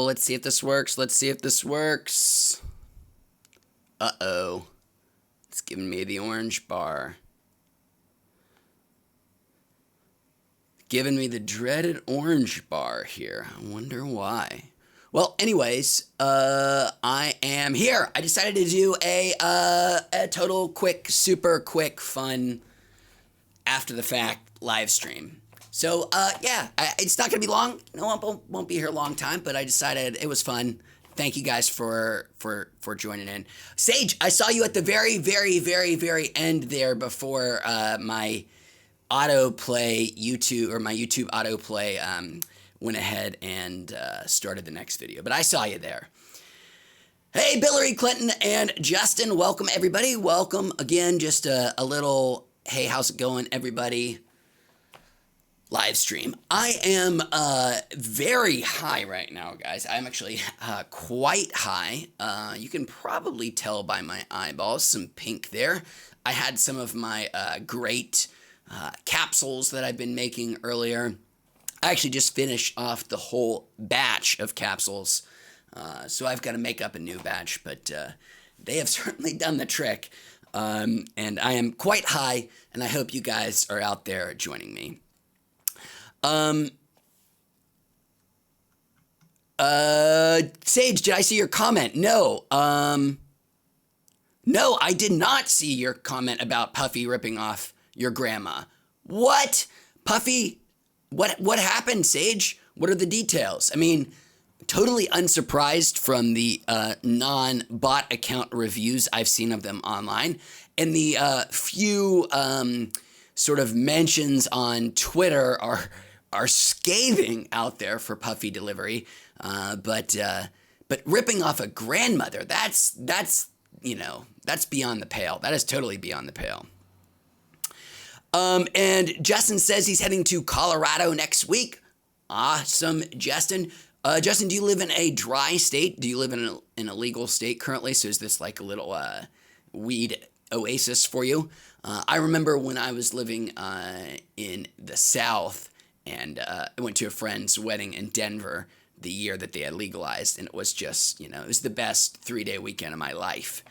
let's see if this works. Let's see if this works. Uh-oh. It's giving me the orange bar. Giving me the dreaded orange bar here. I wonder why. Well, anyways, I am here. I decided to do a total quick, super quick, fun, after the fact live stream. So, yeah, it's not gonna be long. No, I won't be here a long time, but I decided it was fun. Thank you guys for joining in. Sage, I saw you at the very, very, very, very end there before my autoplay YouTube, or my YouTube autoplay went ahead and started the next video. But I saw you there. Hey, Billary Clinton and Justin, welcome everybody. Welcome again. Just a little, hey, how's it going, everybody? Live stream. I am very high right now, guys. I'm actually quite high. You can probably tell by my eyeballs, some pink there. I had some of my great capsules that I've been making earlier. I actually just finished off the whole batch of capsules, so I've got to make up a new batch, but they have certainly done the trick, and I am quite high, and I hope you guys are out there joining me. Sage, did I see your comment? No, no, I did not see your comment about Puffy ripping off your grandma. What? Puffy, what happened, Sage? What are the details? I mean, totally unsurprised from the non-bot account reviews I've seen of them online, and the few sort of mentions on Twitter are scathing out there for Puffy delivery. But ripping off a grandmother, that's you know, that's beyond the pale. That is totally beyond the pale. And Justin says he's heading to Colorado next week. Awesome, Justin. Justin, do you live in a dry state? Do you live in a legal state currently? So is this like a little weed oasis for you? I remember when I was living in the South, and I went to a friend's wedding in Denver the year that they had legalized, and it was just, you know, it was the best 3-day weekend of my life.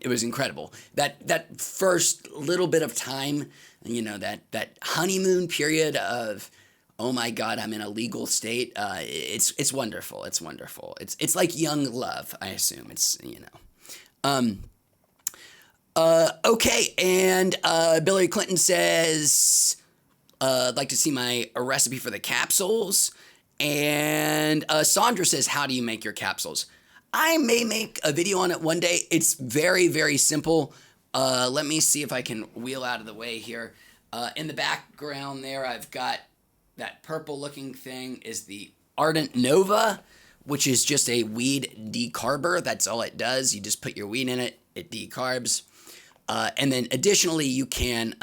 It was incredible. That first little bit of time, you know, that honeymoon period of, oh my God, I'm in a legal state. It's wonderful. It's wonderful. It's like young love, I assume. It's, you know. Okay, and Billary Clinton says, I'd like to see my recipe for the capsules. And Sandra says, how do you make your capsules? I may make a video on it one day. It's very, very simple. Let me see if I can wheel out of the way here. In the background there, I've got that purple looking thing is the Ardent Nova, which is just a weed decarber. That's all it does. You just put your weed in it, it decarbs. And then additionally, you can,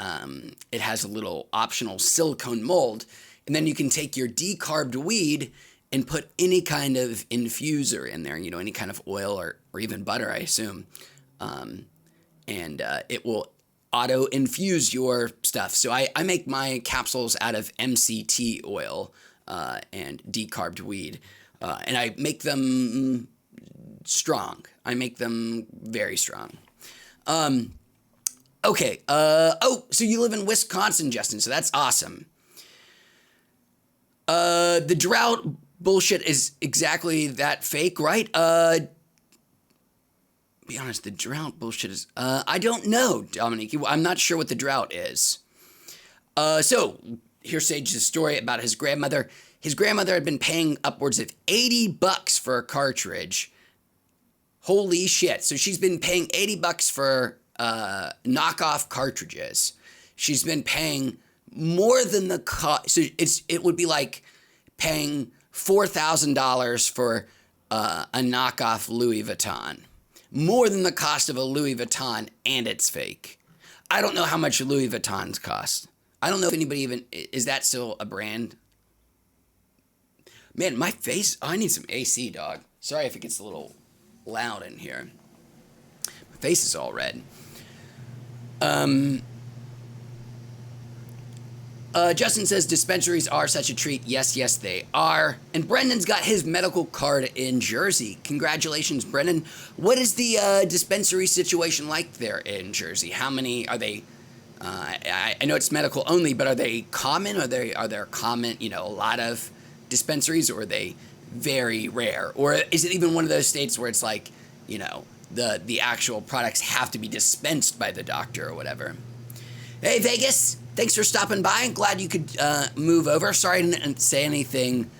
it has a little optional silicone mold, and then you can take your decarbed weed and put any kind of infuser in there, you know, any kind of oil or even butter, I assume. And it will auto-infuse your stuff. So I make my capsules out of MCT oil and decarbed weed. And I make them strong. I make them very strong. Okay. Oh, so you live in Wisconsin, Justin, so that's awesome. The drought bullshit is exactly that fake, right? Be honest, the drought bullshit is, I don't know, Dominique. I'm not sure what the drought is. So here's Sage's story about his grandmother. His grandmother had been paying upwards of $80 for a cartridge. Holy shit. So she's been paying $80 for knockoff cartridges. She's been paying more than the cost. So it would be like paying $4,000 for a knockoff Louis Vuitton. More than the cost of a Louis Vuitton, and it's fake. I don't know how much Louis Vuittons cost. I don't know if anybody even, is that still a brand? Man, my face, I need some AC, dog. Sorry if it gets a little loud in here. My face is all red. Justin says dispensaries are such a treat. Yes, yes, they are. And Brendan's got his medical card in Jersey. Congratulations, Brendan. What is the dispensary situation like there in Jersey? How many are they? I know it's medical only, but are they common? Are there common, a lot of dispensaries, or are they very rare? Or is it even one of those states where it's like, the actual products have to be dispensed by the doctor or whatever? Hey, Vegas. Thanks for stopping by. I'm glad you could move over. Sorry I didn't say anything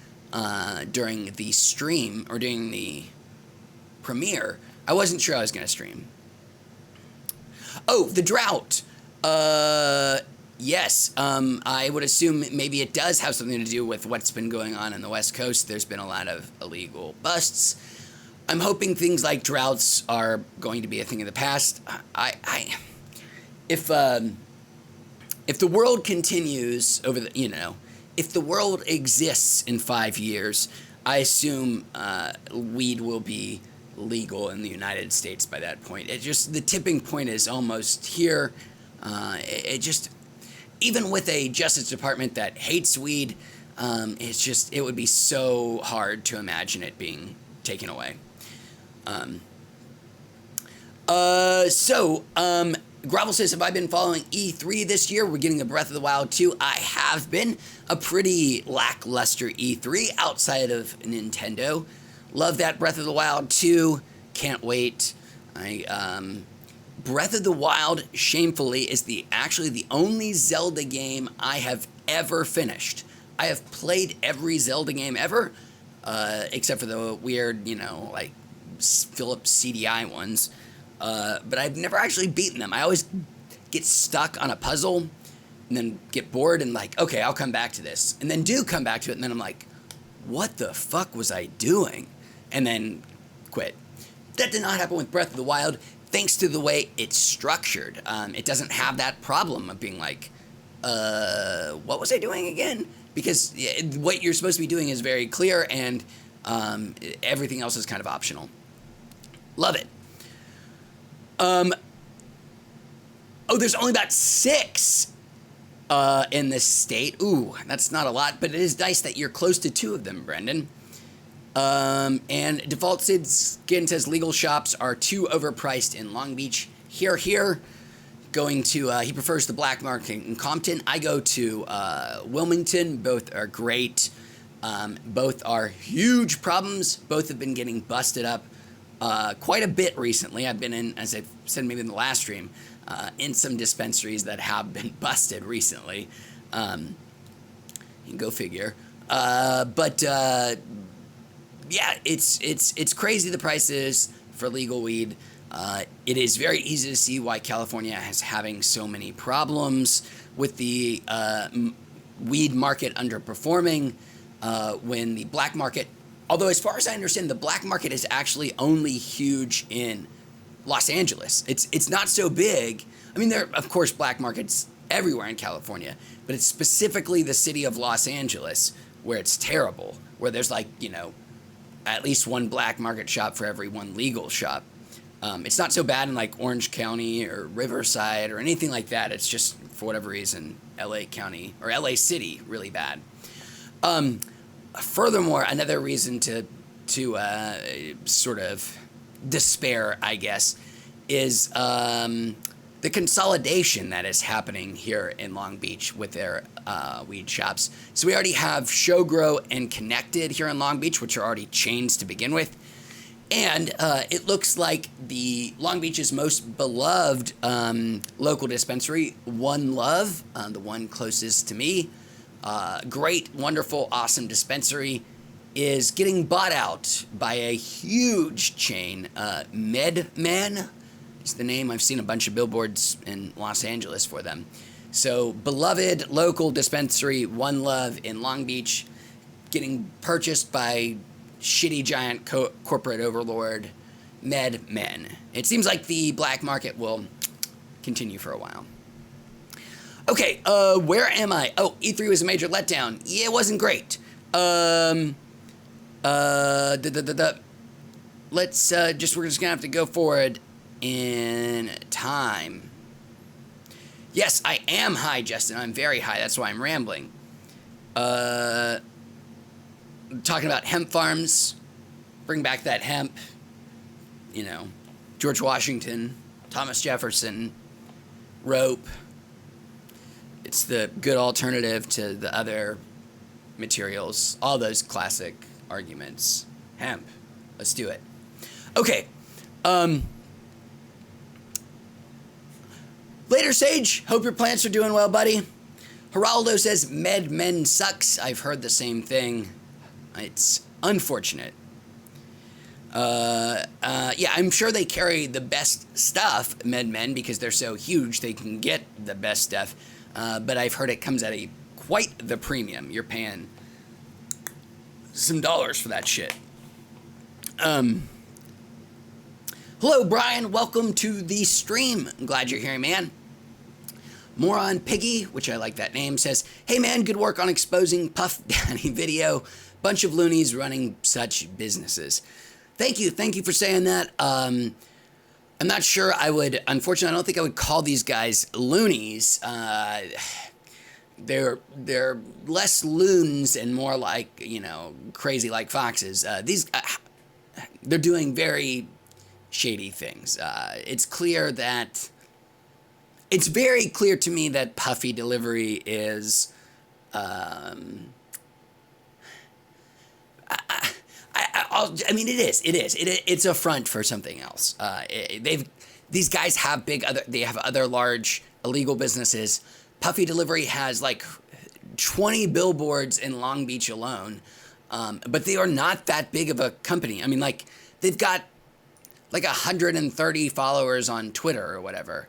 during the stream or during the premiere. I wasn't sure I was going to stream. Oh, the drought. Yes. I would assume maybe it does have something to do with what's been going on the West Coast. There's been a lot of illegal busts. I'm hoping things like droughts are going to be a thing of the past. If the world continues if the world exists in 5 years, I assume weed will be legal in the United States by that point. The tipping point is almost here. Even with a Justice Department that hates weed, it would be so hard to imagine it being taken away. Gravel says, have I been following E3 this year? We're getting a Breath of the Wild 2. I have been. A pretty lackluster E3 outside of Nintendo. Love that Breath of the Wild 2. Can't wait. Breath of the Wild, shamefully, is actually the only Zelda game I have ever finished. I have played every Zelda game ever, except for the weird, like Philips CDI ones. But I've never actually beaten them. I always get stuck on a puzzle and then get bored and like, okay, I'll come back to this. And then do come back to it, and then I'm like, what the fuck was I doing? And then quit. That did not happen with Breath of the Wild, thanks to the way it's structured. It doesn't have that problem of being like, what was I doing again? Because what you're supposed to be doing is very clear, and everything else is kind of optional. Love it. There's only about 6 in this state. Ooh, that's not a lot, but it is nice that you're close to 2 of them, Brendan. And Default Sid Skin says legal shops are too overpriced in Long Beach. Here. Going to, he prefers the black market in Compton. I go to Wilmington. Both are great. Both are huge problems. Both have been getting busted up quite a bit recently. I've been in, as I said maybe in the last stream, in some dispensaries that have been busted recently. You can go figure. Yeah, it's crazy the prices for legal weed. It is very easy to see why California is having so many problems with the weed market underperforming when the black market. Although, as far as I understand, the black market is actually only huge in Los Angeles. It's not so big. I mean, there are, of course, black markets everywhere in California, but it's specifically the city of Los Angeles where it's terrible, where there's like, at least one black market shop for every one legal shop. It's not so bad in like Orange County or Riverside or anything like that. It's just, for whatever reason, LA County or LA City, really bad. Furthermore, another reason to sort of despair, I guess, is the consolidation that is happening here in Long Beach with their weed shops. So we already have Show Grow and Connected here in Long Beach, which are already chains to begin with. And it looks like the Long Beach's most beloved local dispensary, One Love, the one closest to me, great, wonderful, awesome dispensary, is getting bought out by a huge chain. MedMen is the name. I've seen a bunch of billboards in Los Angeles for them. So, beloved local dispensary, One Love in Long Beach, getting purchased by shitty giant corporate overlord MedMen. It seems like the black market will continue for a while. Okay, where am I? Oh, E3 was a major letdown. Yeah, it wasn't great. Let's we're just gonna have to go forward in time. Yes, I am high, Justin. I'm very high. That's why I'm rambling. Talking about hemp farms. Bring back that hemp. You know, George Washington, Thomas Jefferson, rope. It's the good alternative to the other materials. All those classic arguments. Hemp. Let's do it. Okay. Later, Sage. Hope your plants are doing well, buddy. Geraldo says MedMen sucks. I've heard the same thing. It's unfortunate. Yeah, I'm sure they carry the best stuff, MedMen, because they're so huge they can get the best stuff. But I've heard it comes at quite the premium. You're paying some dollars for that shit. Hello, Brian. Welcome to the stream. I'm glad you're here, man. Moron Piggy, which I like that name, says, hey, man, good work on exposing Puff Daddy video. Bunch of loonies running such businesses. Thank you. Thank you for saying that. I'm not sure I would, unfortunately, I don't think I would call these guys loonies. They're less loons and more like, you know, crazy like foxes. They're doing very shady things. It's very clear to me that Puffy Delivery is, it's a front for something else. These guys have other large illegal businesses. Puffy Delivery has like 20 billboards in Long Beach alone, but they are not that big of a company. I mean, like, they've got like 130 followers on Twitter or whatever,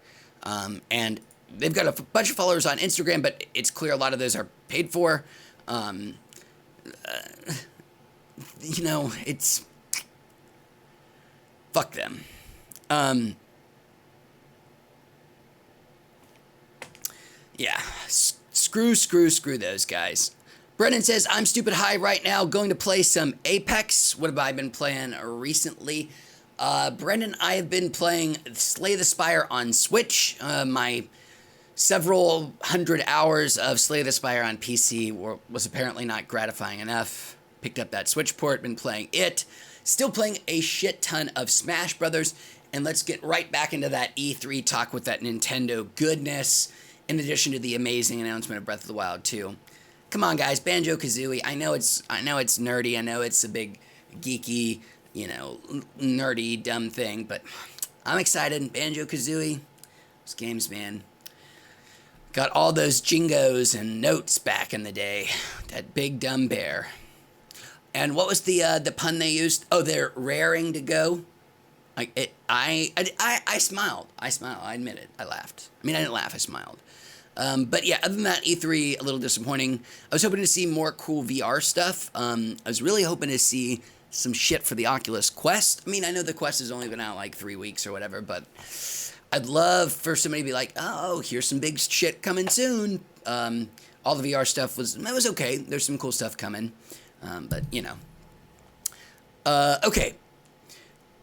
and they've got a bunch of followers on Instagram, but it's clear a lot of those are paid for. You know, it's... Fuck them. Yeah. Screw those guys. Brendan says, I'm stupid high right now, going to play some Apex. What have I been playing recently? Brendan, I have been playing Slay the Spire on Switch. My several hundred hours of Slay the Spire on PC was apparently not gratifying enough. Picked up that Switch port, been playing it. Still playing a shit ton of Smash Brothers. And let's get right back into that E3 talk with that Nintendo goodness, in addition to the amazing announcement of Breath of the Wild 2. Come on, guys, Banjo-Kazooie. I know it's nerdy. I know it's a big geeky, you know, nerdy, dumb thing, but I'm excited. Banjo-Kazooie, those games, man. Got all those jingos and notes back in the day. That big dumb bear. And what was the pun they used? Oh, they're raring to go. I smiled. I admit it. I laughed. I mean, I didn't laugh. I smiled. But yeah, other than that, E3, a little disappointing. I was hoping to see more cool VR stuff. I was really hoping to see some shit for the Oculus Quest. I mean, I know the Quest has only been out like 3 weeks or whatever, but I'd love for somebody to be like, oh, here's some big shit coming soon. All the VR stuff was okay. There's some cool stuff coming. But, you know. Okay.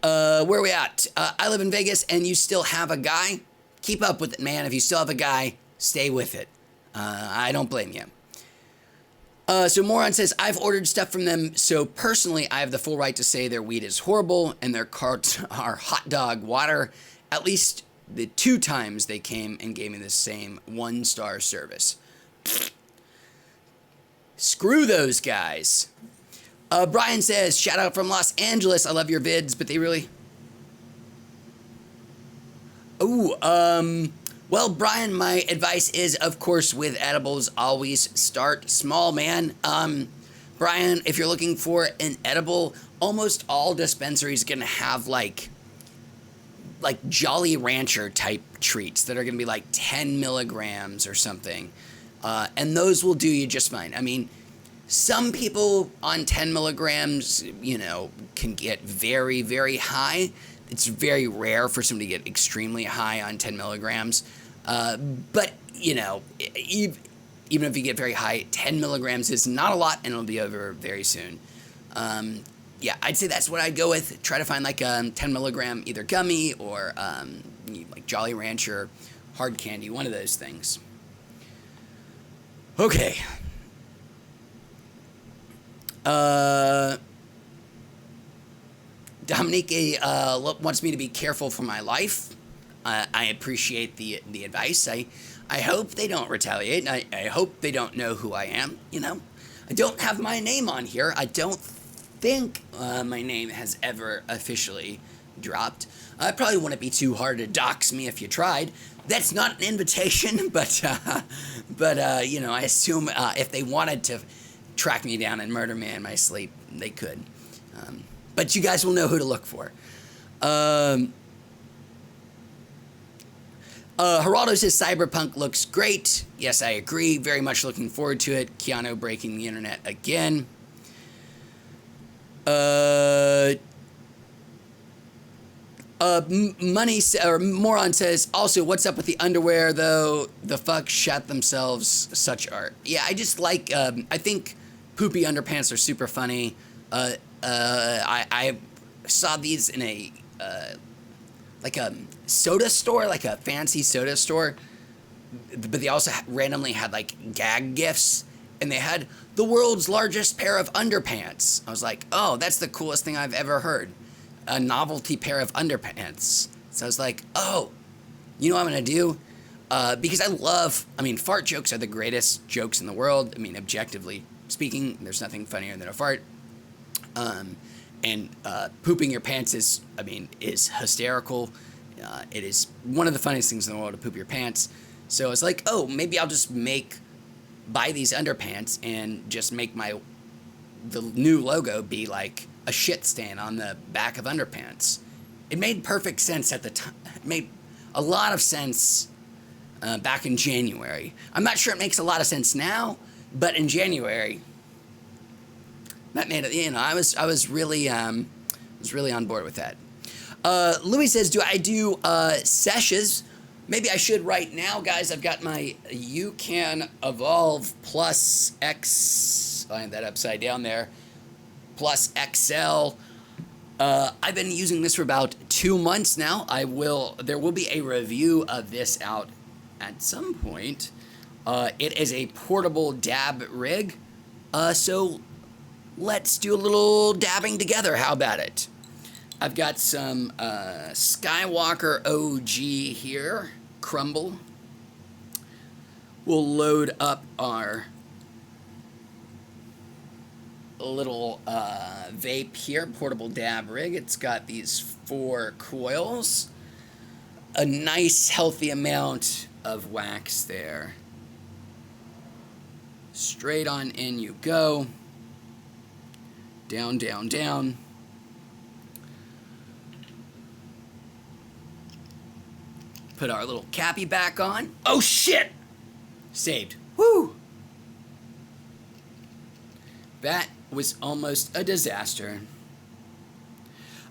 Where are we at? I live in Vegas, and you still have a guy? Keep up with it, man. If you still have a guy, stay with it. I don't blame you. So Moron says, I've ordered stuff from them, so personally, I have the full right to say their weed is horrible, and their carts are hot dog water. At least the 2 times they came and gave me the same 1-star service. Screw those guys. Brian says, shout out from Los Angeles. I love your vids, but they really... Well, Brian, my advice is, of course, with edibles, always start small, man. Brian, if you're looking for an edible, almost all dispensaries are going to have, like Jolly Rancher type treats that are going to be like 10 milligrams or something. And those will do you just fine. I mean, some people on 10 milligrams, you know, can get very, very high. It's very rare for somebody to get extremely high on 10 milligrams. But, you know, even if you get very high, 10 milligrams is not a lot, and it'll be over very soon. Yeah, I'd say that's what I'd go with. Try to find like a 10 milligram either gummy or like Jolly Rancher hard candy, one of those things. Okay. Dominique wants me to be careful for my life. I appreciate the advice. I hope they don't retaliate. I hope they don't know who I am, you know. I don't have my name on here. I don't think my name has ever officially dropped. I probably wouldn't be too hard to dox me if you tried. That's not an invitation, but you know, I assume if they wanted to track me down and murder me in my sleep, they could. But you guys will know who to look for. Geraldo says Cyberpunk looks great. Yes, I agree. Very much looking forward to it. Keanu breaking the internet again. Moron says, also, what's up with the underwear, though? The fuck shat themselves, such art. Yeah, I just like, I think poopy underpants are super funny. I saw these in a, like a soda store, like a fancy soda store, but they also randomly had like gag gifts, and they had the world's largest pair of underpants. I was like, oh, that's the coolest thing I've ever heard. A novelty pair of underpants. So I was like, oh, you know what I'm gonna do? Because I mean, fart jokes are the greatest jokes in the world. I mean, objectively speaking, there's nothing funnier than a fart. And pooping your pants is hysterical. It is one of the funniest things in the world to poop your pants. So I was like, oh, maybe I'll just buy these underpants and just make the new logo be like a shit stain on the back of underpants. It made perfect sense at the time. It made a lot of sense back in January. I'm not sure it makes a lot of sense now, but in January, that made it. You know, I was really on board with that. Louis says, do I do sessions? Maybe I should right now, guys. I've got my UCAN Evolve Plus X. I had that upside down there. Plus XL. I've been using this for about 2 months now. There will be a review of this out at some point. It is a portable dab rig. So let's do a little dabbing together. How about it? I've got some Skywalker OG here, Crumble. We'll load up our little vape here, portable dab rig. It's got these 4 coils, a nice healthy amount of wax there. Straight on in you go. Down, down, down. Put our little cappy back on. Oh shit! Saved. Woo! That was almost a disaster.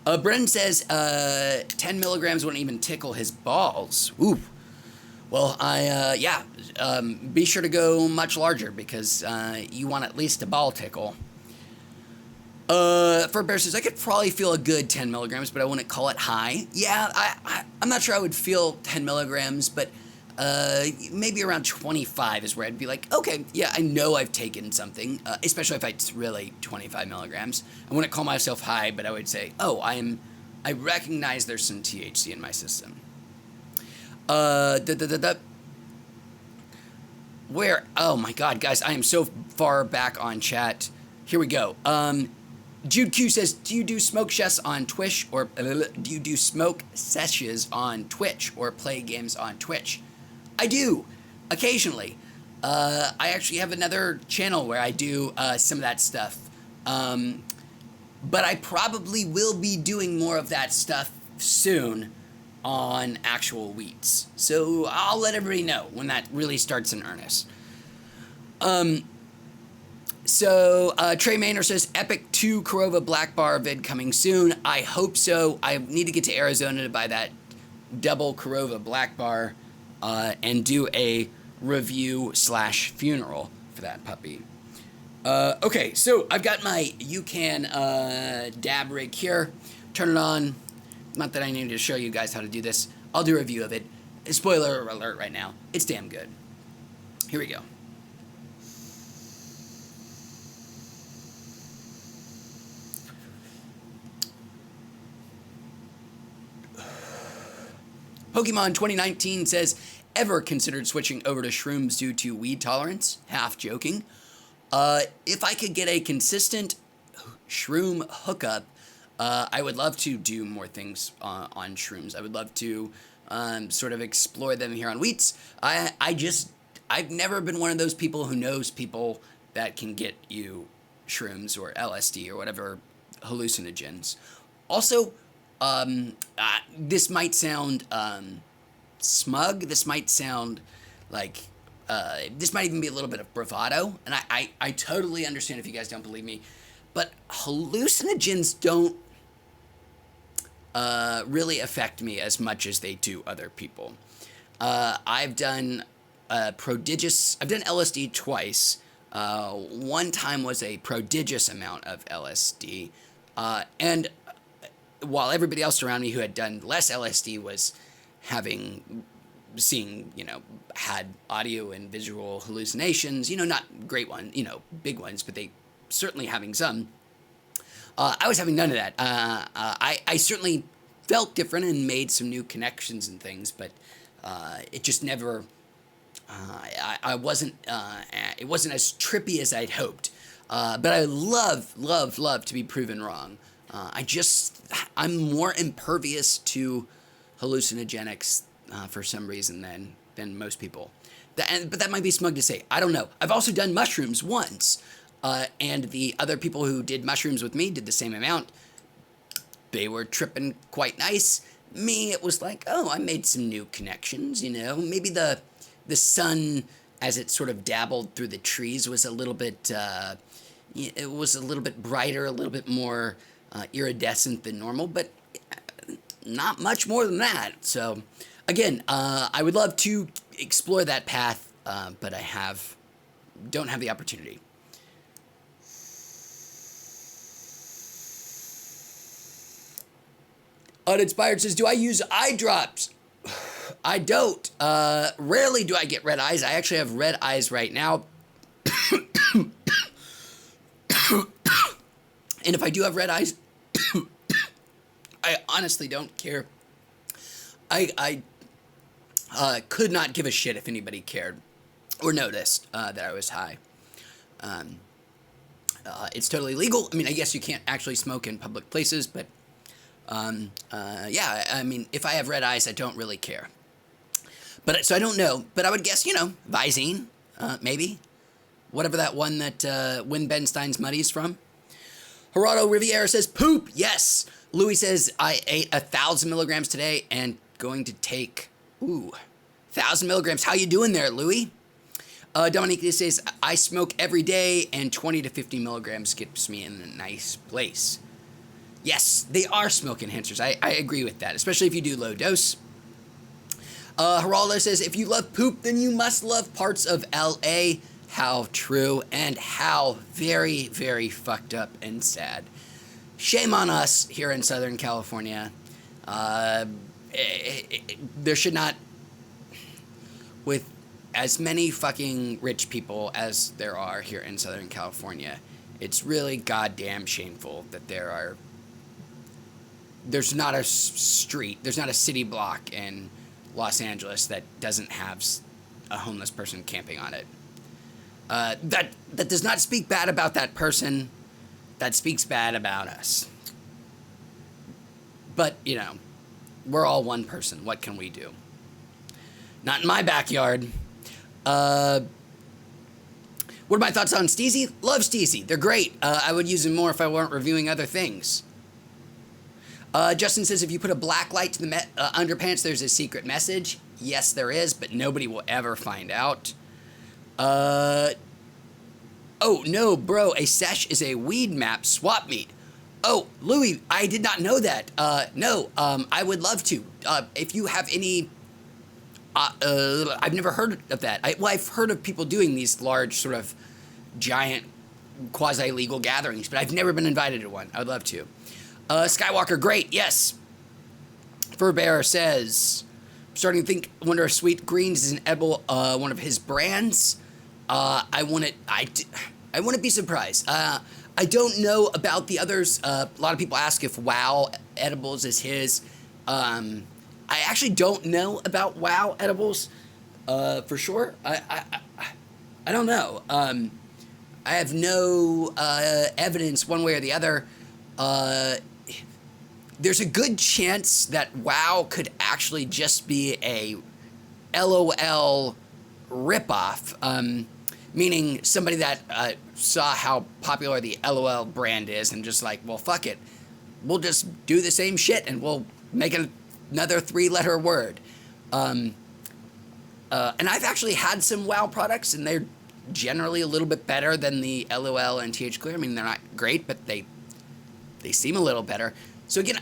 Brennan says 10 milligrams wouldn't even tickle his balls. Ooh. Well, be sure to go much larger because you want at least a ball tickle. For Bear says, I could probably feel a good 10 milligrams, but I wouldn't call it high. Yeah, I'm not sure I would feel 10 milligrams, but maybe around 25 is where I'd be like, okay, yeah, I know I've taken something, especially if it's really 25 milligrams. I wouldn't call myself high, but I would say, oh, I recognize there's some THC in my system. Where? Oh my God, guys, I am so far back on chat. Here we go. Jude Q says, do you do smoke sessions on Twitch or do you do smoke sessions on Twitch or play games on Twitch? I do, occasionally. I actually have another channel where I do some of that stuff. But I probably will be doing more of that stuff soon on actual Wheats. So I'll let everybody know when that really starts in earnest. So Trey Maynor says, Epic 2 Corova Black Bar vid coming soon. I hope so. I need to get to Arizona to buy that double Corova Black Bar and do a review/funeral for that puppy. Okay, so I've got my UCAN dab rig here. Turn it on. Not that I need to show you guys how to do this. I'll do a review of it. Spoiler alert right now. It's damn good. Here we go. Pokemon 2019 says, ever considered switching over to shrooms due to weed tolerance? Half joking. If I could get a consistent shroom hookup, I would love to do more things on shrooms. I would love to sort of explore them here on Wheats. I've never been one of those people who knows people that can get you shrooms or LSD or whatever hallucinogens. Also, this might sound smug. This might sound like this might even be a little bit of bravado, and I totally understand if you guys don't believe me, but hallucinogens don't really affect me as much as they do other people. I've done LSD twice. One time was a prodigious amount of LSD, and while everybody else around me who had done less LSD was seeing, had audio and visual hallucinations, not great ones, big ones, but they certainly having some. I was having none of that. I certainly felt different and made some new connections and things, but it just never, I wasn't, it wasn't as trippy as I'd hoped. But I love to be proven wrong. I'm more impervious to hallucinogenics for some reason than most people. But that might be smug to say. I don't know. I've also done mushrooms once, and the other people who did mushrooms with me did the same amount. They were tripping quite nice. Me, it was like, oh, I made some new connections, Maybe the sun, as it sort of dabbled through the trees, was a little bit, it was a little bit brighter, a little bit more iridescent than normal, but not much more than that. So, again, I would love to explore that path, but I don't have the opportunity. Uninspired says, do I use eye drops? I don't. Rarely do I get red eyes. I actually have red eyes right now. And if I do have red eyes, I honestly don't care. I could not give a shit if anybody cared or noticed that I was high. It's totally legal. I mean, I guess you can't actually smoke in public places, but yeah, I mean, if I have red eyes, I don't really care. But so I don't know, but I would guess, Visine, maybe. Whatever that one that Win Ben Stein's Muddy is from. Gerardo Riviera says, poop, yes. Louis says, I ate 1,000 milligrams today and going to take, 1,000 milligrams. How you doing there, Louis? Dominique says, I smoke every day and 20 to 50 milligrams gets me in a nice place. Yes, they are smoke enhancers. I agree with that, especially if you do low dose. Geraldo says, if you love poop, then you must love parts of L.A., How true, and how very, very fucked up and sad. Shame on us here in Southern California. There should not, with as many fucking rich people as there are here in Southern California, it's really goddamn shameful that there's not a street, there's not a city block in Los Angeles that doesn't have a homeless person camping on it. That does not speak bad about that person. That speaks bad about us. But, we're all one person. What can we do? Not in my backyard. What are my thoughts on Steezy? Love Steezy. They're great. I would use them more if I weren't reviewing other things. Justin says, if you put a black light to the underpants, there's a secret message. Yes, there is, but nobody will ever find out. Oh, no, bro, a sesh is a weed map swap meet. Oh, Louis, I did not know that. No, I would love to. If you have any, I've never heard of that. I've heard of people doing these large sort of giant quasi-legal gatherings, but I've never been invited to one. I would love to. Skywalker, great, yes. Furbearer says, starting to think, wonder if Sweet Greens is an edible, one of his brands. I wouldn't be surprised. I don't know about the others. A lot of people ask if Wow Edibles is his. I actually don't know about Wow Edibles, for sure. I don't know. I have no evidence one way or the other. There's a good chance that Wow could actually just be a LOL ripoff, meaning somebody that saw how popular the LOL brand is and just like, well, fuck it. We'll just do the same shit and we'll make another 3-letter word. And I've actually had some WoW products, and they're generally a little bit better than the LOL and TH Clear. I mean, they're not great, but they seem a little better. So again,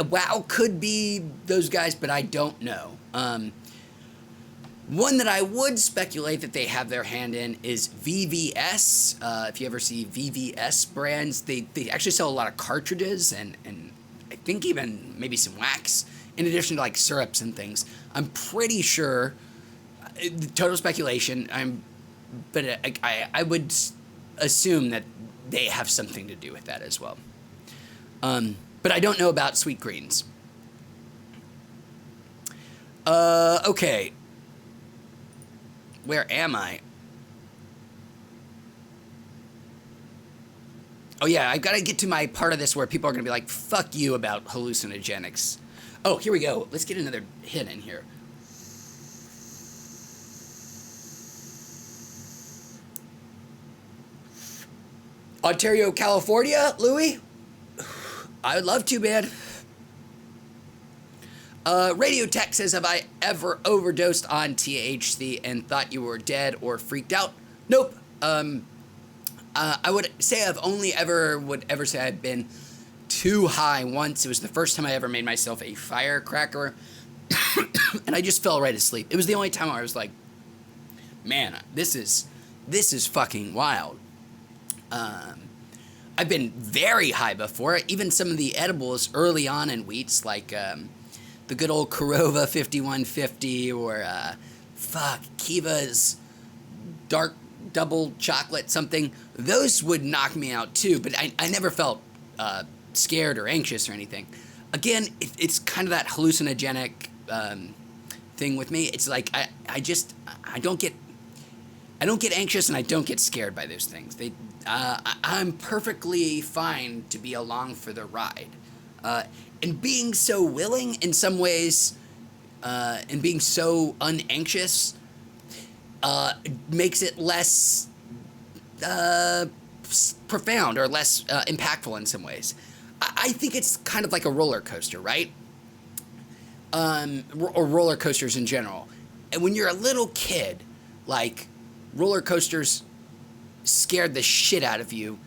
WoW could be those guys, but I don't know. One that I would speculate that they have their hand in is VVS. If you ever see VVS brands, they actually sell a lot of cartridges and I think even maybe some wax, in addition to like syrups and things. I'm pretty sure, total speculation, but I would assume that they have something to do with that as well. But I don't know about Sweet Greens. Okay. Where am I? Oh yeah, I've got to get to my part of this where people are going to be like, fuck you about hallucinogenics. Oh, here we go. Let's get another hit in here. Ontario, California, Louis? I would love to, man. Radio Tech says, have I ever overdosed on THC and thought you were dead or freaked out? Nope. I would say would ever say I've been too high once. It was the first time I ever made myself a firecracker, and I just fell right asleep. It was the only time I was like, man, this is fucking wild. I've been very high before. Even some of the edibles early on in wheats, like the good old Korova 5150 or Kiva's dark double chocolate something. Those would knock me out too, but I never felt scared or anxious or anything. Again, it's kind of that hallucinogenic thing with me. It's like I don't get anxious and I don't get scared by those things. I'm perfectly fine to be along for the ride. And being so willing in some ways, and being so unanxious, makes it less profound or less impactful in some ways. I think it's kind of like a roller coaster, right? Or roller coasters in general. And when you're a little kid, like, roller coasters scared the shit out of you,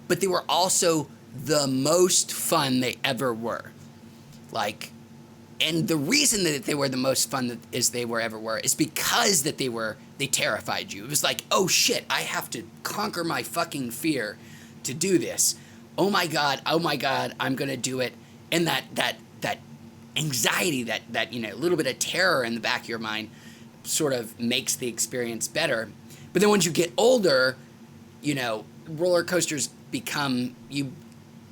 but they were also the most fun they ever were. Like, and the reason that they were the most fun that they ever were is because that they terrified you. It was like, oh shit, I have to conquer my fucking fear to do this. Oh my god, I'm gonna do it. And that anxiety, that little bit of terror in the back of your mind sort of makes the experience better. But then once you get older, roller coasters you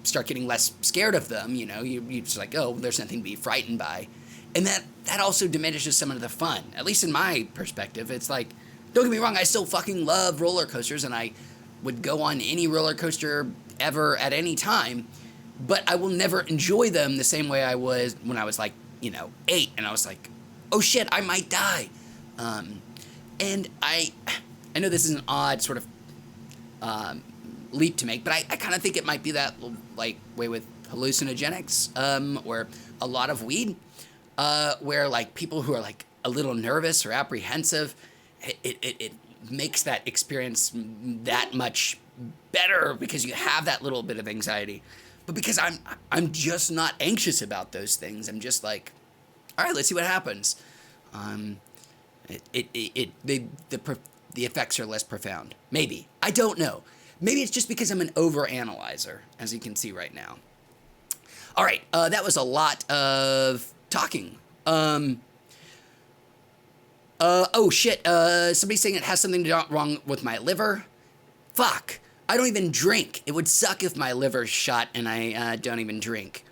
start getting less scared of them, you're just like, oh, there's nothing to be frightened by. And that also diminishes some of the fun, at least in my perspective. It's like, don't get me wrong, I still fucking love roller coasters, and I would go on any roller coaster ever at any time, but I will never enjoy them the same way I was when I was like, 8, and I was like, oh shit, I might die. And I know this is an odd sort of leap to make, but I kind of think it might be that like way with hallucinogenics, or a lot of weed, where like people who are like a little nervous or apprehensive, it makes that experience that much better because you have that little bit of anxiety. But because I'm just not anxious about those things, I'm just like, all right, let's see what happens. The effects are less profound. Maybe. I don't know. Maybe it's just because I'm an overanalyzer, as you can see right now. All right, that was a lot of talking. Oh shit, somebody's saying it has something wrong with my liver. Fuck. I don't even drink. It would suck if my liver's shot and I don't even drink.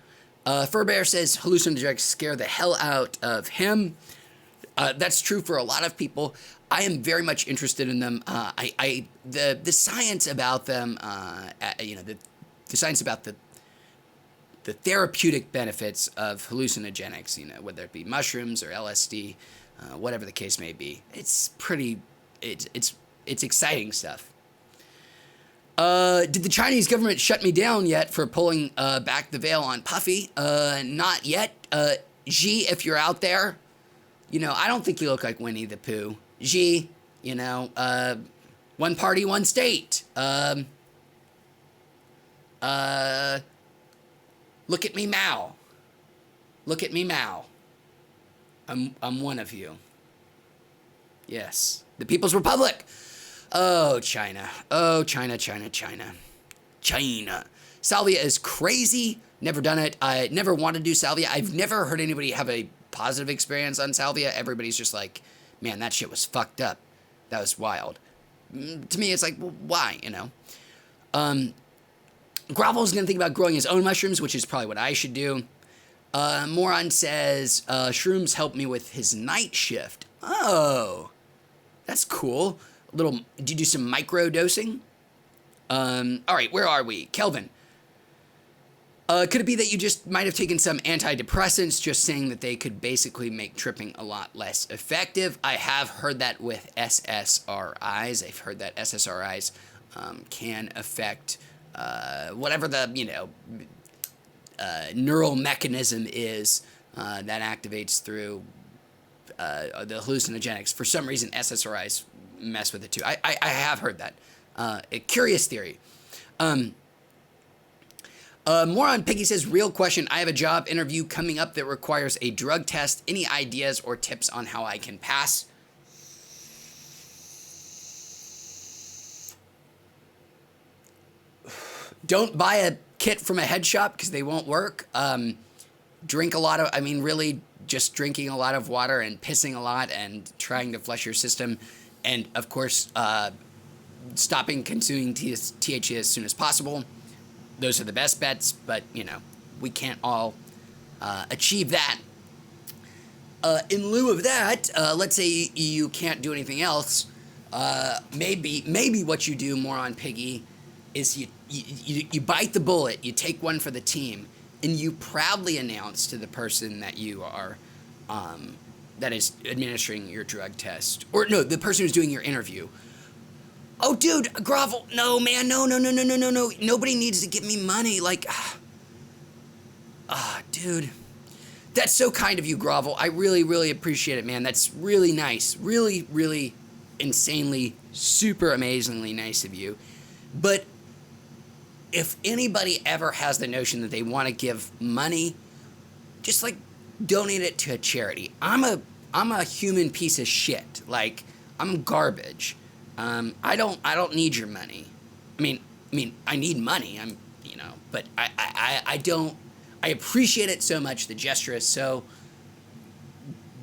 Furbear says hallucinogenics scare the hell out of him. That's true for a lot of people. I am very much interested in them. The science about them, the science about the therapeutic benefits of hallucinogenics, whether it be mushrooms or LSD, whatever the case may be. It's exciting stuff. Did the Chinese government shut me down yet for pulling back the veil on Puffy? Not yet. Xi, if you're out there, I don't think you look like Winnie the Pooh. Xi, one party, one state. Look at me, Mao. Look at me, Mao. I'm one of you. Yes. The People's Republic. Oh, China. Oh, China, China, China. China. Salvia is crazy. Never done it. I never want to do salvia. I've never heard anybody have a positive experience on salvia. Everybody's just like, man, that shit was fucked up. That was wild. To me, it's like, well, why, Grovel's going to think about growing his own mushrooms, which is probably what I should do. Moron says, shrooms help me with his night shift. Oh, that's cool. Do you do some micro dosing? All right, where are we? Kelvin. Could it be that you just might have taken some antidepressants, just saying that they could basically make tripping a lot less effective? I have heard that with SSRIs. I've heard that SSRIs can affect whatever the, neural mechanism is that activates through the hallucinogenics. For some reason, SSRIs mess with it too. I have heard that. A curious theory. Moron Piggy says, real question. I have a job interview coming up that requires a drug test. Any ideas or tips on how I can pass? Don't buy a kit from a head shop because they won't work. Drink a lot of, really just drinking a lot of water and pissing a lot and trying to flush your system. And of course, stopping consuming THC as soon as possible. Those are the best bets, but, we can't all achieve that. In lieu of that, let's say you can't do anything else. Maybe what you do, Moron Piggy, is you bite the bullet, you take one for the team, and you proudly announce to the person that you are, that is administering your drug test. Or, no, the person who's doing your interview. Oh, dude, Grovel, no, man, no. Nobody needs to give me money. Dude. That's so kind of you, Grovel. I really, really appreciate it, man. That's really nice. Really, really insanely, super amazingly nice of you. But if anybody ever has the notion that they want to give money, just, donate it to a charity. I'm a human piece of shit. I'm garbage. I don't need your money. I need money. But I don't. I appreciate it so much. The gesture is so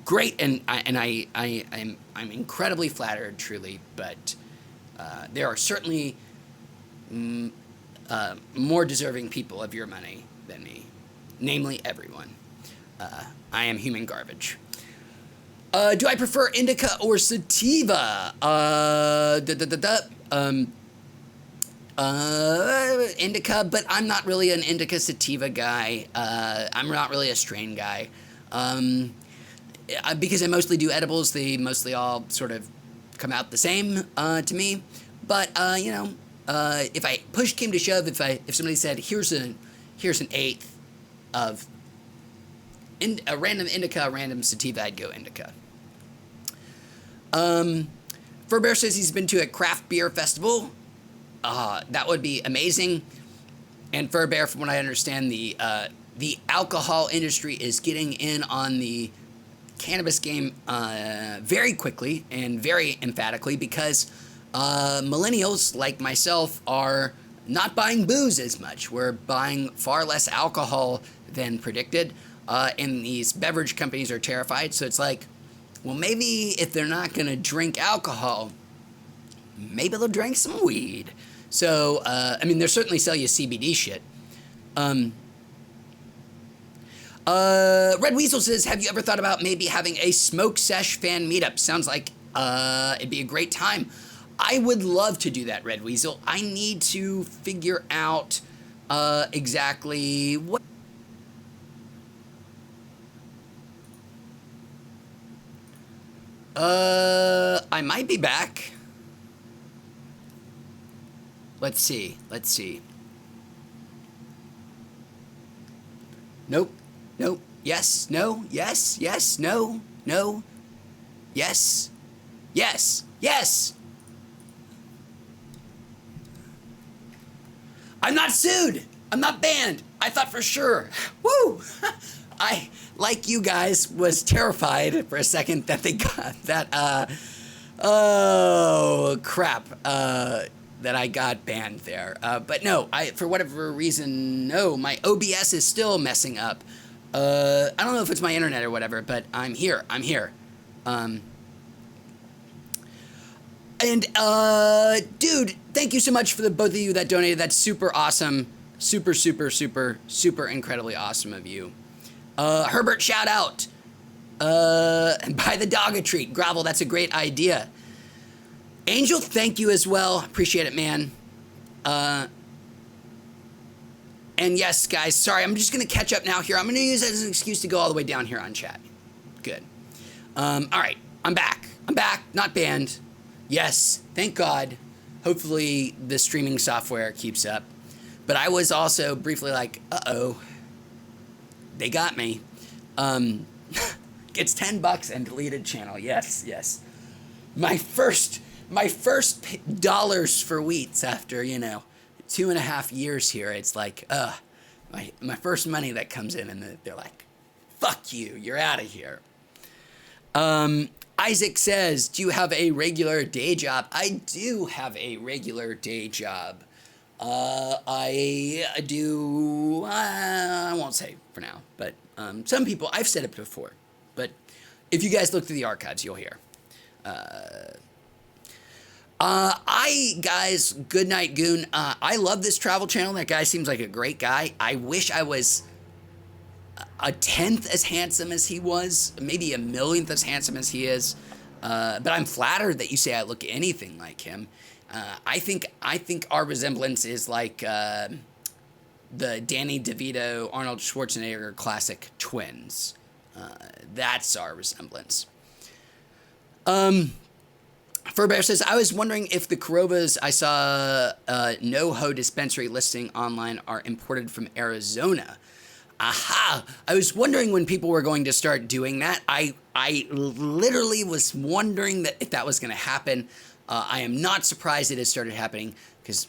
great, and I'm incredibly flattered, truly. But there are certainly more deserving people of your money than me, namely everyone. I am human garbage. Do I prefer indica or sativa? Indica, but I'm not really an indica sativa guy. I'm not really a strain guy. Because I mostly do edibles, they mostly all sort of come out the same to me. But if I push came to shove, if somebody said here's an eighth of a random indica, a random sativa, I'd go indica. Furbear says he's been to a craft beer festival. That would be amazing. And Furbear, from what I understand, the alcohol industry is getting in on the cannabis game very quickly and very emphatically because millennials like myself are not buying booze as much. We're buying far less alcohol than predicted. And these beverage companies are terrified. So it's like, Well, maybe if they're not going to drink alcohol, maybe they'll drink some weed. So, I mean, they certainly sell you CBD shit. Red Weasel says, have you ever thought about maybe having a smoke sesh fan meetup? Sounds like it'd be a great time. I would love to do that, Red Weasel. I need to figure out exactly what... I might be back. Let's see. Nope. Yes. No. Yes. No. Yes. I'm not sued. I'm not banned. I thought for sure. Woo! I, like you guys, was terrified for a second that they got that, oh, crap, that I got banned there. But no, for whatever reason, no, my OBS is still messing up. I don't know if it's my internet or whatever, but I'm here. And, dude, thank you so much for both of you that donated. That's super awesome. Super incredibly awesome of you. Herbert, shout out. Buy the dog a treat. Gravel, that's a great idea. Angel, thank you as well. Appreciate it, man. And yes, guys, sorry, I'm just going to catch up now here. I'm going to use that as an excuse to go all the way down here on chat. Good. All right, I'm back. Not banned. Yes, thank God. Hopefully the streaming software keeps up. But I was also briefly like, uh-oh, they got me. It's $10 and deleted channel. Yes. My first dollars for Wheats after, 2.5 years here. It's like, my first money that comes in, and they're like, fuck you, you're out of here. Isaac says, do you have a regular day job? I do have a regular day job. I do, I won't say for now, but some people, I've said it before, but if you guys look through the archives, you'll hear. Guys, good night, Goon. I love this travel channel. That guy seems like a great guy. I wish I was a 10th as handsome as he was, maybe a millionth as handsome as he is. But I'm flattered that you say I look anything like him. I think our resemblance is like the Danny DeVito, Arnold Schwarzenegger classic twins. That's our resemblance. Furbear says, I was wondering if the Corovas I saw NoHo dispensary listing online are imported from Arizona. Aha! I was wondering when people were going to start doing that. I literally was wondering that if that was going to happen. I am not surprised it has started happening because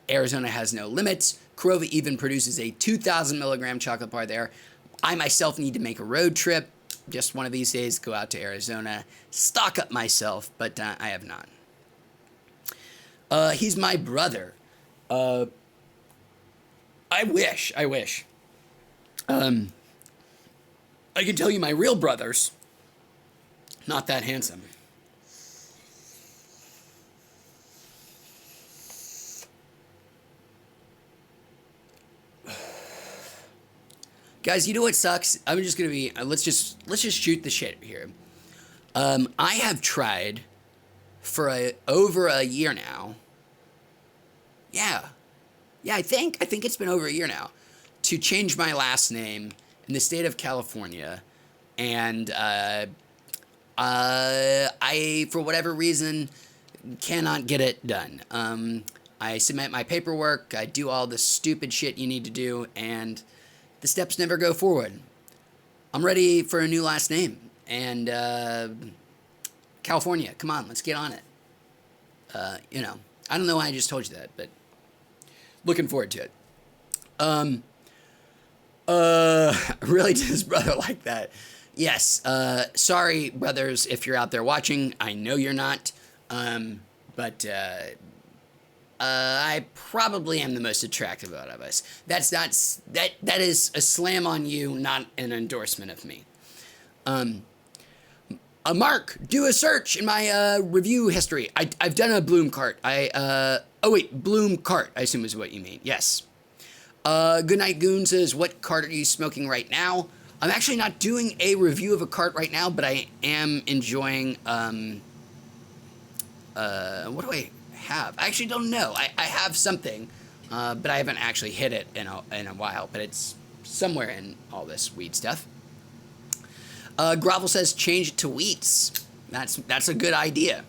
Arizona has no limits. Corova even produces a 2,000 milligram chocolate bar there. I myself need to make a road trip. Just one of these days, go out to Arizona, stock up myself, but I have not. He's my brother. I wish. I can tell you my real brother's not that handsome. Guys, you know what sucks? I'm just gonna be. Let's just shoot the shit here. I have tried for over a year now. Yeah, I think it's been over a year now to change my last name in the state of California, and I for whatever reason cannot get it done. I submit my paperwork. I do all the stupid shit you need to do, and the steps never go forward. I'm ready for a new last name. And, California, come on, let's get on it. I don't know why I just told you that, but looking forward to it. Really to his brother like that. Yes, sorry, brothers, if you're out there watching. I know you're not. But I probably am the most attractive out of us. That is a slam on you, not an endorsement of me. Mark, do a search in my review history. I've done a bloom cart. Oh wait, bloom cart, I assume is what you mean. Yes. Goodnight Goon says, what cart are you smoking right now? I'm actually not doing a review of a cart right now, but I am enjoying, what do I have? I actually don't know. I have something, but I haven't actually hit it in a while, but it's somewhere in all this weed stuff. Grovel says, change it to wheats. That's a good idea.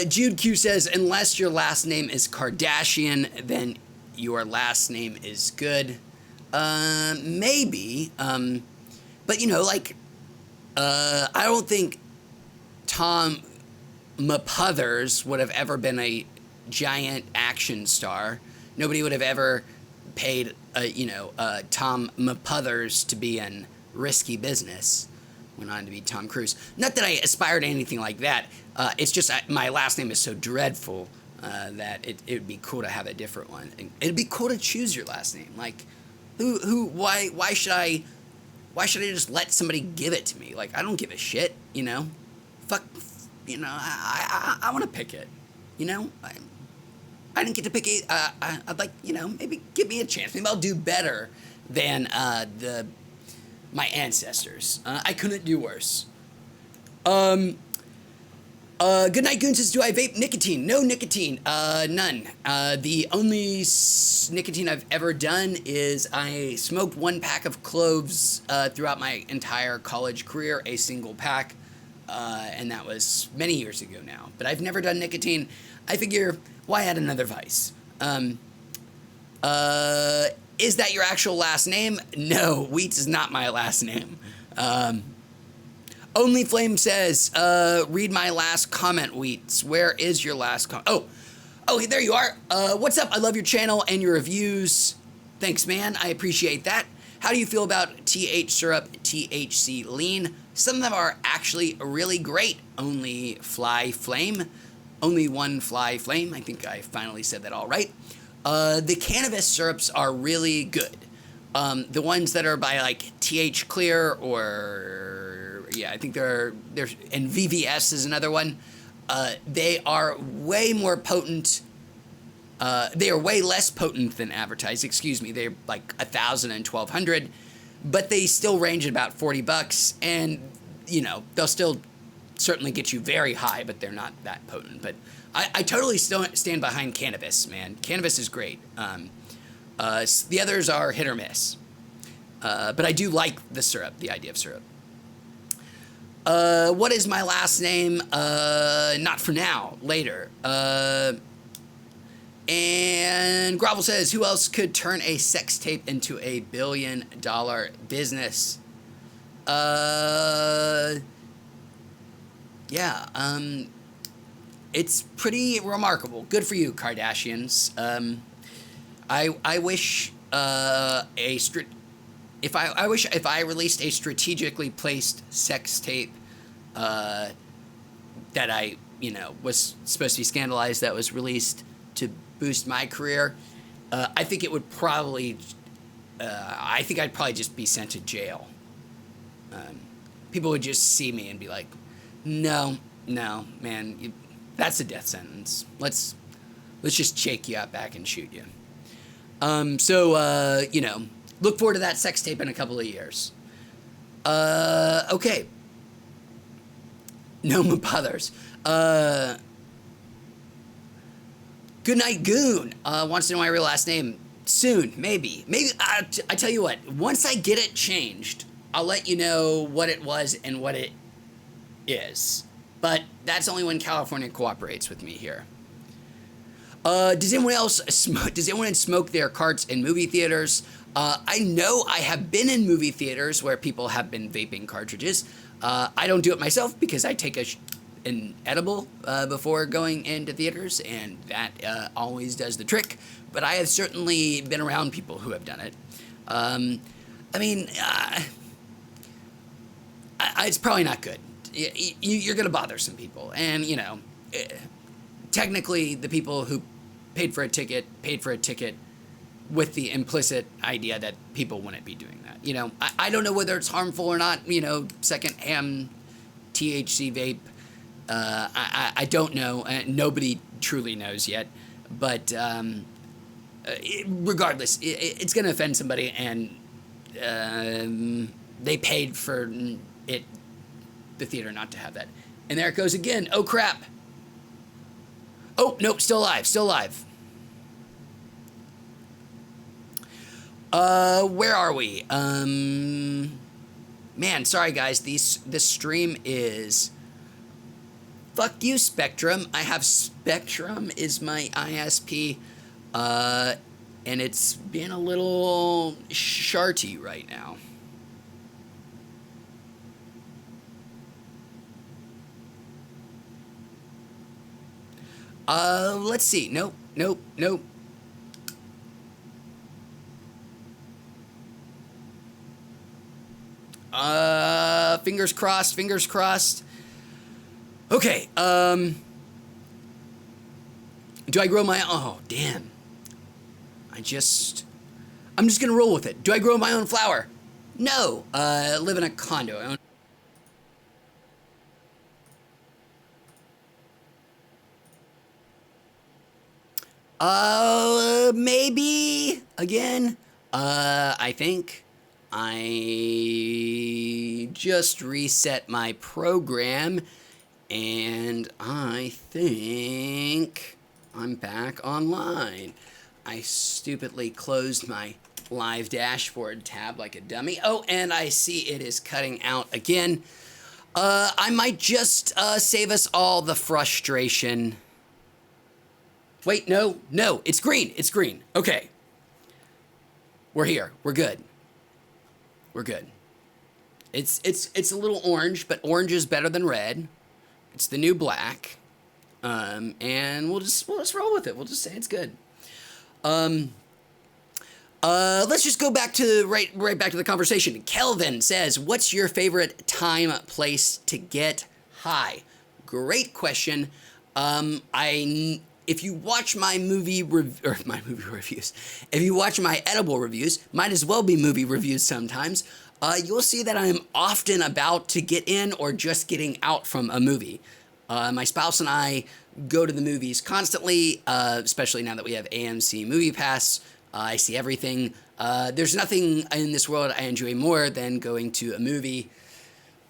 Jude Q says, unless your last name is Kardashian, then your last name is good. Maybe. But you know, like, I don't think Tom Maputhers would have ever been a giant action star. Nobody would have ever paid, Tom Maputhers to be in Risky Business. Went on to be Tom Cruise. Not that I aspire to anything like that. It's just my last name is so dreadful that it would be cool to have a different one. It'd be cool to choose your last name. Like, why should I just let somebody give it to me? Like, I don't give a shit, you know? Fuck, you know, I want to pick it, you know? I didn't get to pick it. I'd like, you know, maybe give me a chance. Maybe I'll do better than my ancestors. I couldn't do worse. Goodnight Goon says, do I vape nicotine? No nicotine. None. The only nicotine I've ever done is I smoked 1 pack of cloves throughout my entire college career, a single pack, and that was many years ago now. But I've never done nicotine. I figure, why add another vice? Is that your actual last name? No, Wheats is not my last name. Only Flame says, read my last comment, Wheats. Where is your last comment? Oh, there you are. What's up? I love your channel and your reviews. Thanks, man. I appreciate that. How do you feel about TH syrup, THC lean? Some of them are actually really great. Only one fly flame. I think I finally said that all right. The cannabis syrups are really good. The ones that are by like TH Clear or I think they're and VVS is another one. They are way more potent. They are way less potent than advertised. Excuse me. They're like 1,000 and 1,200, but they still range at about $40, and you know they'll still certainly get you very high, but they're not that potent. But I totally still stand behind cannabis, man. Cannabis is great. The others are hit or miss. But I do like the syrup, the idea of syrup. What is my last name? Not for now, later. And Grovel says, who else could turn a sex tape into a billion-dollar business? It's pretty remarkable. Good for you, Kardashians. I wish if I released a strategically placed sex tape that I, was supposed to be scandalized, that was released to boost my career, I think it would probably, I think I'd probably just be sent to jail. People would just see me and be like, no, man, that's a death sentence. Let's just shake you out back and shoot you. Look forward to that sex tape in a couple of years. Okay. No bothers. Goodnight Goon wants to know my real last name. Soon, maybe. I tell you what, once I get it changed, I'll let you know what it was and what it is. But that's only when California cooperates with me here. Does anyone smoke their carts in movie theaters? I know I have been in movie theaters where people have been vaping cartridges. I don't do it myself because I take an edible before going into theaters, and that always does the trick. But I have certainly been around people who have done it. It's probably not good. You're going to bother some people. And, technically the people who paid for a ticket with the implicit idea that people wouldn't be doing that. You know, I don't know whether it's harmful or not. You know, secondhand THC vape. I don't know. Nobody truly knows yet. But regardless, it's going to offend somebody, and they paid for it, the theater, not to have that. And there it goes again. Oh, crap. Oh, nope, still alive, still alive. Where are we? Man, sorry guys, this stream is... Fuck you, Spectrum. I have Spectrum is my ISP, and it's being a little sharty right now. Let's see. Nope. Fingers crossed. Okay, do I grow my own? Oh, damn. I'm just gonna roll with it. Do I grow my own flower? No, I live in a condo. Maybe, again, I think I just reset my program, and I think I'm back online. I stupidly closed my live dashboard tab like a dummy. Oh, and I see it is cutting out again. I might just save us all the frustration. Wait, no, it's green. Okay. We're here. We're good. It's a little orange, but orange is better than red. It's the new black. And we'll just roll with it. We'll just say it's good. Let's just go back to right back to the conversation. Kelvin says, "What's your favorite time, place to get high?" Great question. If you watch my movie reviews, if you watch my edible reviews, might as well be movie reviews sometimes, you'll see that I'm often about to get in or just getting out from a movie. My spouse and I go to the movies constantly, especially now that we have AMC Movie Pass. I see everything. There's nothing in this world I enjoy more than going to a movie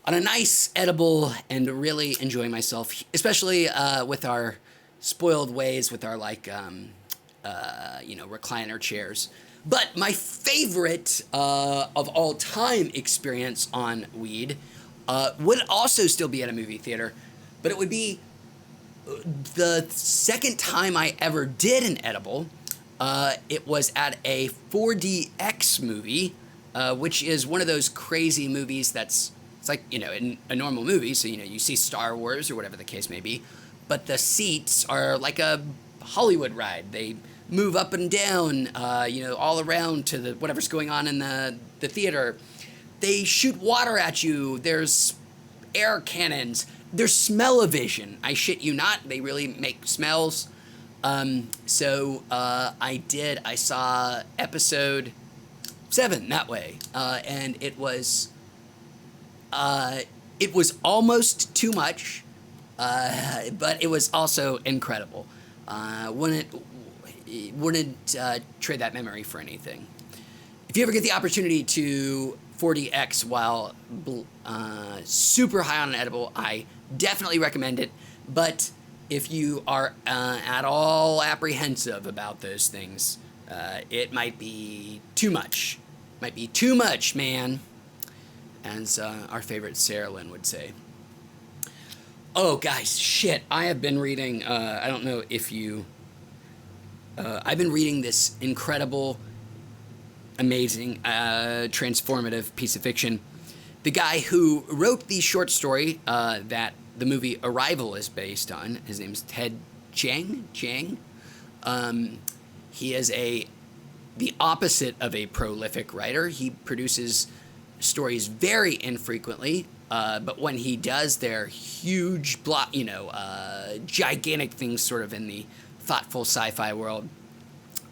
on a nice edible and really enjoying myself, especially with our spoiled ways with our recliner chairs. But my favorite of all time experience on weed would also still be at a movie theater, but it would be the second time I ever did an edible. It was at a 4DX movie, which is one of those crazy movies it's like, in a normal movie, so, you see Star Wars or whatever the case may be, but the seats are like a Hollywood ride. They move up and down, all around to whatever's going on in the theater. They shoot water at you. There's air cannons. There's smell-o-vision. I shit you not. They really make smells. I saw episode 7 that way, and it was almost too much, but it was also incredible. Wouldn't trade that memory for anything. If you ever get the opportunity to 4DX while super high on an edible, I definitely recommend it. But if you are at all apprehensive about those things, it might be too much. Might be too much, man. As our favorite Sarah Lynn would say. Oh, guys, shit. I have been reading, I don't know if you... I've been reading this incredible, amazing, transformative piece of fiction. The guy who wrote the short story that the movie Arrival is based on, his name's Ted Chiang. He is the opposite of a prolific writer. He produces stories very infrequently, but when he does, they're huge, gigantic things sort of in the thoughtful sci-fi world.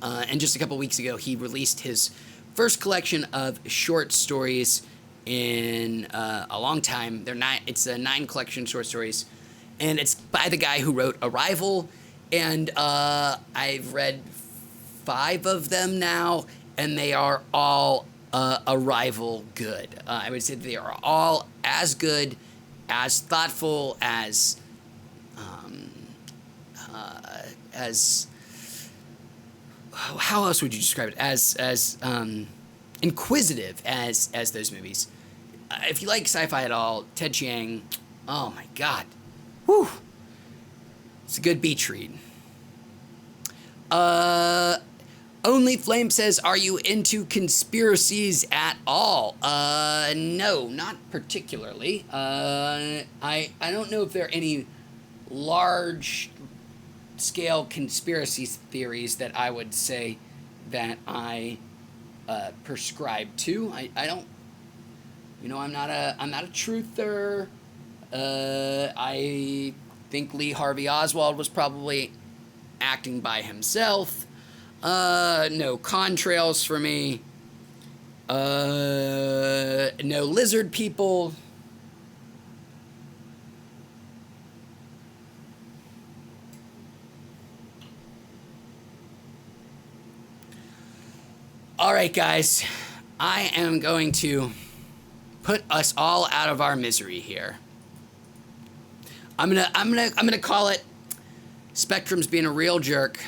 And just a couple weeks ago, he released his first collection of short stories in a long time. It's a 9 collection short stories, and it's by the guy who wrote Arrival. And I've read 5 of them now, and they are all Arrival good. I would say they are all as good, as thoughtful, as how else would you describe it? As inquisitive as those movies. If you like sci-fi at all, Ted Chiang, oh my God, whew, it's a good beach read. Only Flame says, are you into conspiracies at all? No, not particularly. I don't know if there are any large scale conspiracy theories that I would say that I prescribe to. I don't, I'm not a truther. I think Lee Harvey Oswald was probably acting by himself. No contrails for me. No lizard people. All right, guys, I am going to put us all out of our misery here. I'm gonna call it Spectrum's being a real jerk.